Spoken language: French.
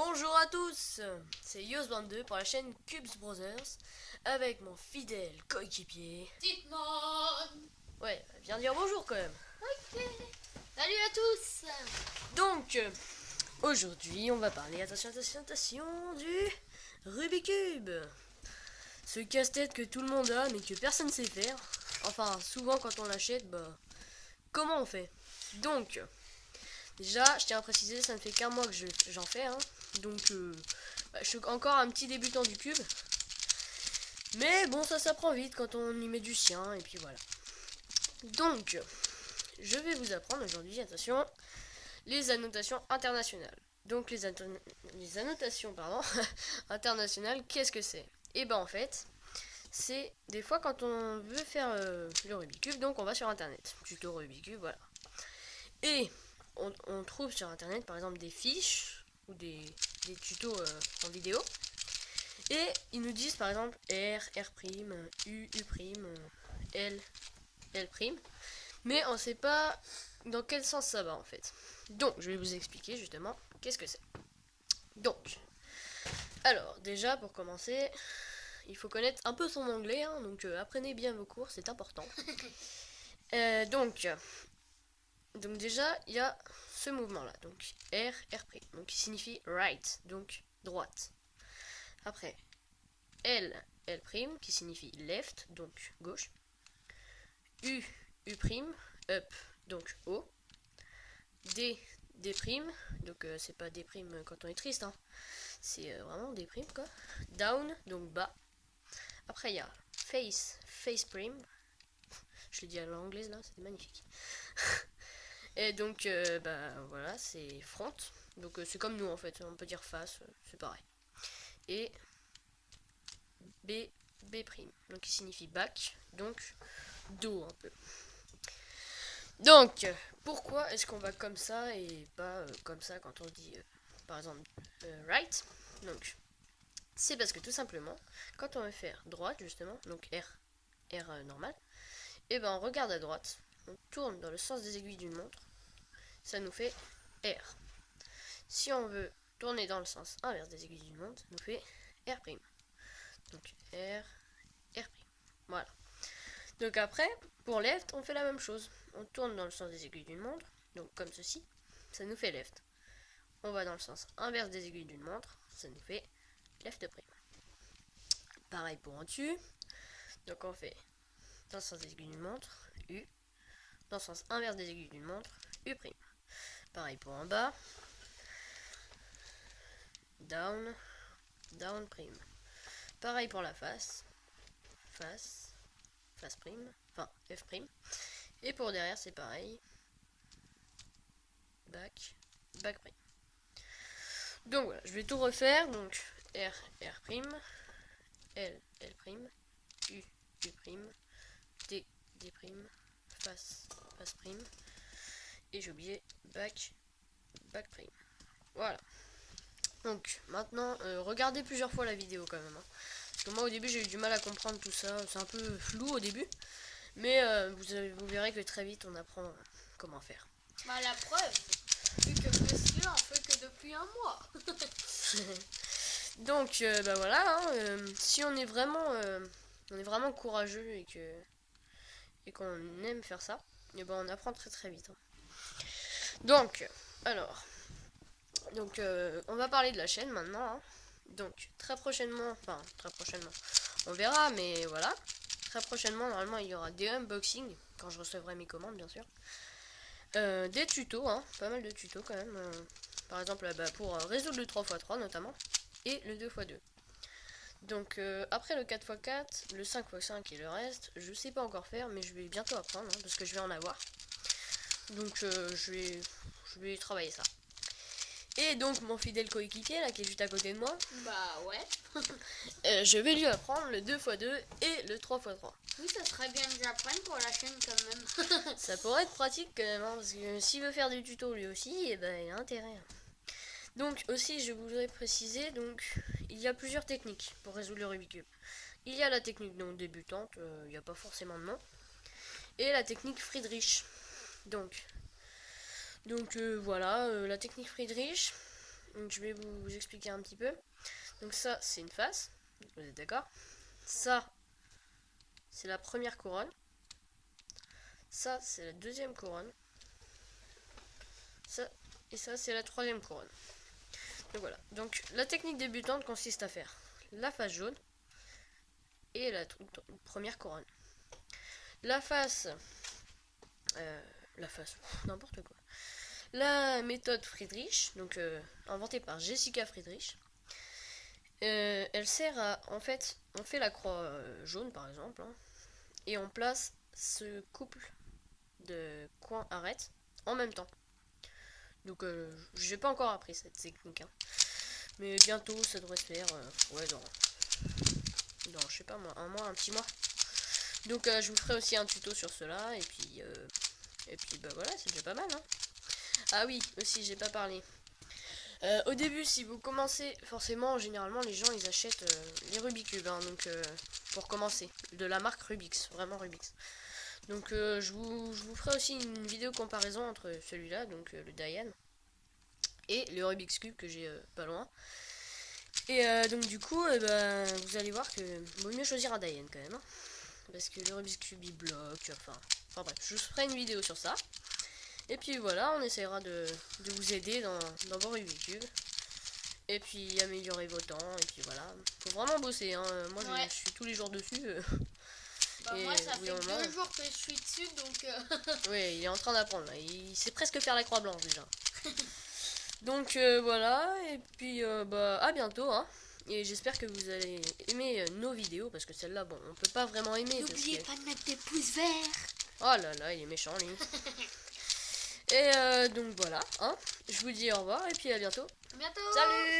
Bonjour à tous, c'est Yos22 pour la chaîne Cubes Brothers avec mon fidèle coéquipier Titmon. Ouais, viens dire bonjour quand même. Ok. Salut à tous. Donc, aujourd'hui on va parler, attention, du Rubik's Cube. Ce casse-tête que tout le monde a mais que personne sait faire. Enfin, souvent quand on l'achète, comment on fait? Donc, déjà, je tiens à préciser, ça ne fait qu'un mois que j'en fais, hein. Donc, je suis encore un petit débutant du cube. Mais bon, ça s'apprend vite quand on y met du sien, et puis voilà. Donc, je vais vous apprendre aujourd'hui, attention, les annotations internationales. Donc, les annotations, internationales, qu'est-ce que c'est? Et ben en fait, c'est des fois quand on veut faire le Rubik's Cube, donc on va sur internet, tuto Rubik's Cube, voilà. Et on trouve sur internet par exemple des fiches ou des tutos en vidéo. Et ils nous disent par exemple R, R', U, U', L, L'. Mais on sait pas dans quel sens ça va en fait. Donc je vais vous expliquer justement qu'est-ce que c'est. Donc, alors déjà pour commencer, il faut connaître un peu son anglais, hein, donc apprenez bien vos cours, c'est important. Donc déjà, il y a ce mouvement-là, donc R, R', donc qui signifie right, donc droite. Après, L, L', qui signifie left, donc gauche. U, U', up, donc haut. D, D', donc c'est pas D' quand on est triste, hein. C'est vraiment D' quoi. Down, donc bas. Après, il y a face, face'. Je l'ai dit à l'anglaise là, c'était magnifique. Et donc, voilà, c'est front. Donc, c'est comme nous en fait, on peut dire face, c'est pareil. Et B, B', donc qui signifie back, donc dos un peu. Donc, pourquoi est-ce qu'on va comme ça et pas comme ça quand on dit, par exemple, right? Donc, c'est parce que tout simplement, quand on veut faire droite justement, donc R normal, et ben on regarde à droite, on tourne dans le sens des aiguilles d'une montre, ça nous fait R. Si on veut tourner dans le sens inverse des aiguilles d'une montre, ça nous fait R'. Donc R'. Voilà. Donc après, pour left, on fait la même chose. On tourne dans le sens des aiguilles d'une montre, donc comme ceci, ça nous fait left. On va dans le sens inverse des aiguilles d'une montre, ça nous fait left'. Pareil pour en dessus. Donc on fait dans le sens des aiguilles d'une montre, U. Dans le sens inverse des aiguilles d'une montre, U'. Pareil pour en bas. Down, down'. Pareil pour la face. Face, face', enfin F'. Et pour derrière c'est pareil. Back, back'. Donc voilà, je vais tout refaire. Donc R, R', L, L', U, U', D, D', face, face'. Et j'ai oublié back, back'. Voilà. Donc maintenant, regardez plusieurs fois la vidéo quand même, hein. Parce que moi au début j'ai eu du mal à comprendre tout ça. C'est un peu flou au début. Mais vous verrez que très vite on apprend comment faire. Bah la preuve, vu que monsieur en fait que depuis un mois. Donc voilà, hein, si on est vraiment courageux et qu'on aime faire ça, et ben on apprend très très vite, hein. Donc alors, on va parler de la chaîne maintenant, hein. Donc très prochainement, on verra, mais voilà, très prochainement normalement il y aura des unboxings quand je recevrai mes commandes bien sûr. Des tutos, hein, pas mal de tutos quand même. Par exemple, pour résoudre le 3x3 notamment, et le 2x2. Donc après le 4x4, le 5x5 et le reste, je sais pas encore faire, mais je vais bientôt apprendre, hein, parce que je vais en avoir. Donc je vais travailler ça. Et donc mon fidèle coéquipier là qui est juste à côté de moi, Bah ouais. je vais lui apprendre le 2x2 et le 3x3. Oui, ça serait bien que j'apprenne pour la chaîne quand même. Ça pourrait être pratique quand même, hein, parce que s'il veut faire des tutos lui aussi, et ben il a intérêt. Donc aussi je voudrais préciser, donc il y a plusieurs techniques pour résoudre le Rubik's Cube. Il y a la technique non débutante, il n'y a pas forcément de nom, et la technique Friedrich. Donc voilà, la technique Friedrich, Donc je vais vous expliquer un petit peu. Donc ça, c'est une face. Vous êtes d'accord? Ça, c'est la première couronne. Ça, c'est la deuxième couronne. Ça, et ça, c'est la troisième couronne. Donc voilà. Donc la technique débutante consiste à faire la face jaune et la première couronne. La face, n'importe quoi. La méthode Friedrich, donc inventée par Jessica Friedrich, elle sert à, en fait, on fait la croix jaune par exemple, hein, et on place ce couple de coins arêtes en même temps. Donc j'ai pas encore appris cette technique, hein, mais bientôt ça devrait se faire, ouais, dans je sais pas moi, un mois, un petit mois. Donc je vous ferai aussi un tuto sur cela, et puis bah voilà, c'est déjà pas mal, hein. Ah oui, aussi j'ai pas parlé. Au début, si vous commencez, forcément, généralement les gens ils achètent les Rubik's Cube, hein, donc pour commencer, de la marque Rubik's, vraiment Rubik's. Donc je vous ferai aussi une vidéo comparaison entre celui-là, donc le Diane, et le Rubik's Cube que j'ai pas loin. Et donc du coup, vous allez voir que vaut mieux choisir un Diane quand même, hein, parce que le Rubik's Cube il bloque, enfin bref, je vous ferai une vidéo sur ça. Et puis voilà, on essaiera de vous aider dans vos Rubik's Cube. Et puis améliorer vos temps, et puis voilà. Faut vraiment bosser, hein. Moi Ouais. je suis tous les jours dessus. Bah et moi ça fait moment, 2 jours que je suis dessus donc ouais, il est en train d'apprendre là. Il sait presque faire la croix blanche déjà. Donc voilà, et puis bah à bientôt, hein. Et j'espère que vous allez aimer nos vidéos, parce que celle-là, bon, on peut pas vraiment aimer. n'oubliez pas de mettre des pouces verts. Oh là là, il est méchant lui. Et donc voilà, hein. Je vous dis au revoir et puis à bientôt. À bientôt. Salut!